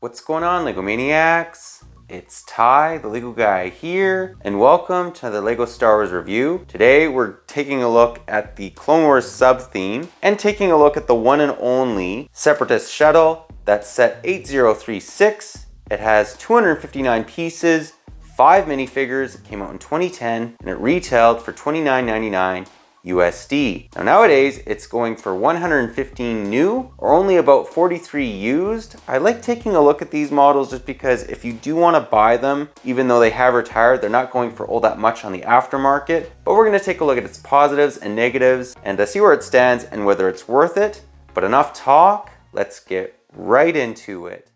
What's going on, LEGO Maniacs? It's Ty, the LEGO guy here, and welcome to the LEGO Star Wars review. Today we're taking a look at the Clone Wars sub-theme and taking a look at the one and only Separatist Shuttle. That's set 8036. It has 259 pieces, 5 minifigures. It came out in 2010 and it retailed for $29.99 USD. Now nowadays it's going for 115 new or only about 43 used. I like taking a look at these models just because if you do want to buy them, even though they have retired, they're not going for all that much on the aftermarket. But we're going to take a look at its positives and negatives and see where it stands and whether it's worth it. But enough talk, let's get right into it.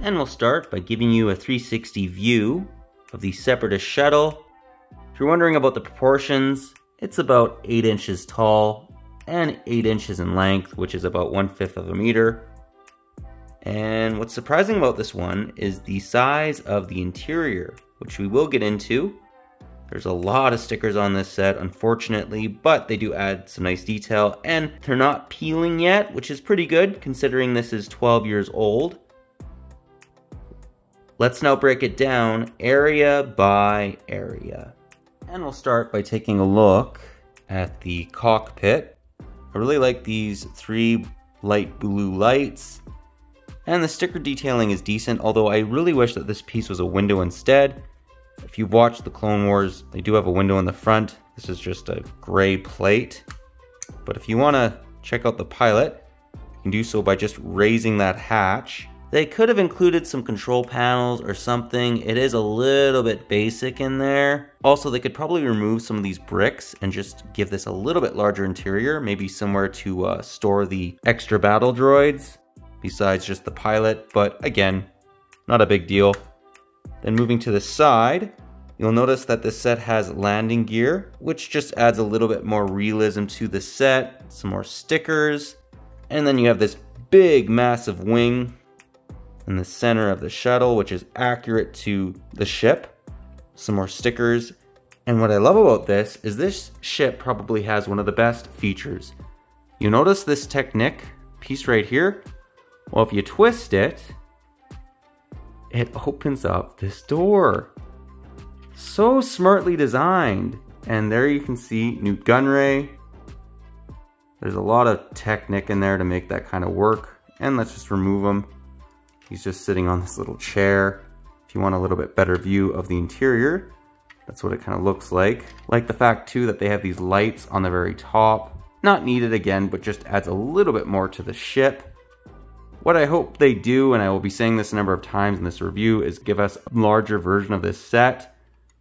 And we'll start by giving you a 360 view of the Separatist Shuttle. If you're wondering about the proportions, it's about 8 inches tall and 8 inches in length, which is about 1/5 of a meter. And what's surprising about this one is the size of the interior, which we will get into. There's a lot of stickers on this set, unfortunately, but they do add some nice detail, and they're not peeling yet, which is pretty good considering this is 12 years old. Let's now break it down area by area. And we'll start by taking a look at the cockpit. I really like these 3 light blue lights. And the sticker detailing is decent, although I really wish that this piece was a window instead. If you've watched the Clone Wars, they do have a window in the front. This is just a gray plate. But if you want to check out the pilot, you can do so by just raising that hatch. They could have included some control panels or something. It is a little bit basic in there. Also, they could probably remove some of these bricks and just give this a little bit larger interior, maybe somewhere to store the extra battle droids besides just the pilot. But again, not a big deal. Then moving to the side, you'll notice that this set has landing gear, which just adds a little bit more realism to the set. Some more stickers. And then you have this big, massive wing in the center of the shuttle, which is accurate to the ship. Some more stickers. And what I love about this is this ship probably has one of the best features. You notice this Technic piece right here? Well, if you twist it, it opens up this door. So smartly designed. And there you can see Newt Gunray. There's a lot of Technic in there to make that kind of work. And let's just remove him. He's just sitting on this little chair. If you want a little bit better view of the interior, that's what it kind of looks like. Like the fact too that they have these lights on the very top. Not needed again, but just adds a little bit more to the ship. What I hope they do, and I will be saying this a number of times in this review, is give us a larger version of this set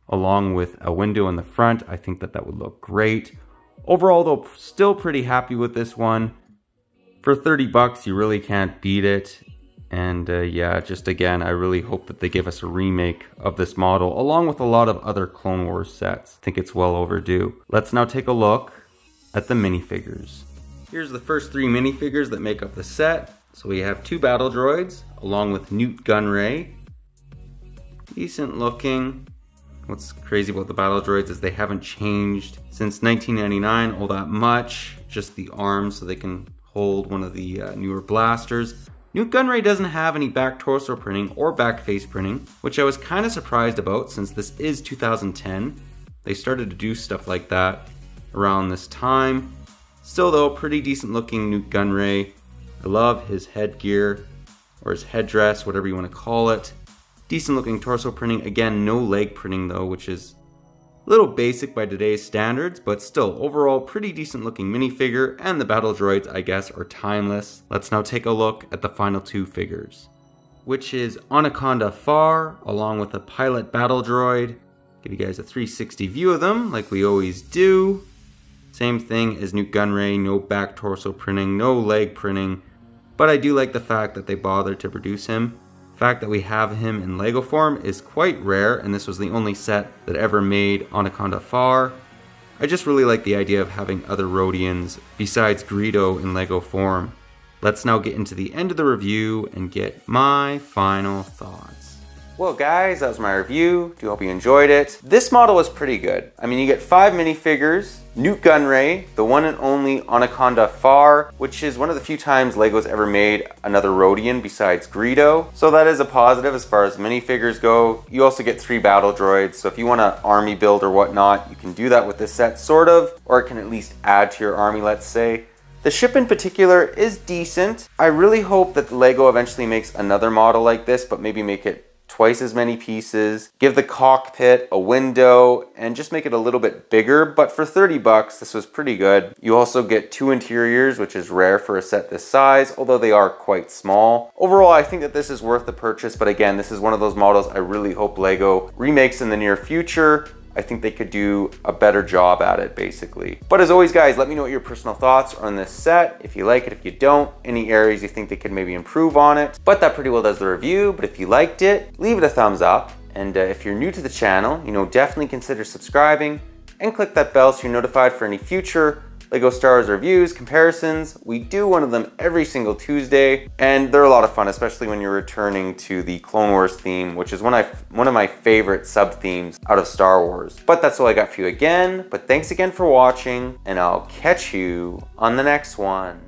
along with a window in the front. I think that that would look great. Overall though, still pretty happy with this one. For 30 bucks, you really can't beat it. And yeah, just again, I really hope that they give us a remake of this model along with a lot of other Clone Wars sets. I think it's well overdue. Let's now take a look at the minifigures. Here's the first 3 minifigures that make up the set. So we have 2 battle droids along with Newt Gunray. Decent looking. What's crazy about the battle droids is they haven't changed since 1999 all that much. Just the arms so they can hold one of the newer blasters. Newt Gunray doesn't have any back torso printing or back face printing, which I was kind of surprised about since this is 2010. They started to do stuff like that around this time. Still though, pretty decent looking Newt Gunray. I love his headgear, or his headdress, whatever you want to call it. Decent looking torso printing. Again, no leg printing though, which is a little basic by today's standards, but still, overall, pretty decent looking minifigure, and the battle droids, I guess, are timeless. Let's now take a look at the final 2 figures, which is Anaconda Far, along with a pilot battle droid. Give you guys a 360 view of them, like we always do. Same thing as Newt Gunray, no back torso printing, no leg printing, but I do like the fact that they bothered to produce him. The fact that we have him in LEGO form is quite rare, and this was the only set that ever made Anaconda Far. I just really like the idea of having other Rodians besides Greedo in LEGO form. Let's now get into the end of the review and get my final thoughts. Well guys, that was my review. Do hope you enjoyed it. This model was pretty good. I mean, you get 5 minifigures, Newt Gunray, the one and only Anaconda Far, which is one of the few times LEGO's ever made another Rhodian besides Greedo. So that is a positive as far as minifigures go. You also get 3 battle droids, so if you want an army build or whatnot, you can do that with this set, sort of, or it can at least add to your army, let's say. The ship in particular is decent. I really hope that LEGO eventually makes another model like this, but maybe make it twice as many pieces, give the cockpit a window, and just make it a little bit bigger. But for 30 bucks, this was pretty good. You also get 2 interiors, which is rare for a set this size, although they are quite small. Overall, I think that this is worth the purchase, but again, this is one of those models I really hope LEGO remakes in the near future. I think they could do a better job at it, basically. But as always, guys, let me know what your personal thoughts are on this set. If you like it, if you don't, any areas you think they could maybe improve on it. But that pretty well does the review. But if you liked it, leave it a thumbs up. And if you're new to the channel, definitely consider subscribing and click that bell so you're notified for any future LEGO Star Wars reviews, comparisons. We do one of them every single Tuesday, and they're a lot of fun, especially when you're returning to the Clone Wars theme, which is one of my favorite sub-themes out of Star Wars. But that's all I got for you again, but thanks again for watching, and I'll catch you on the next one.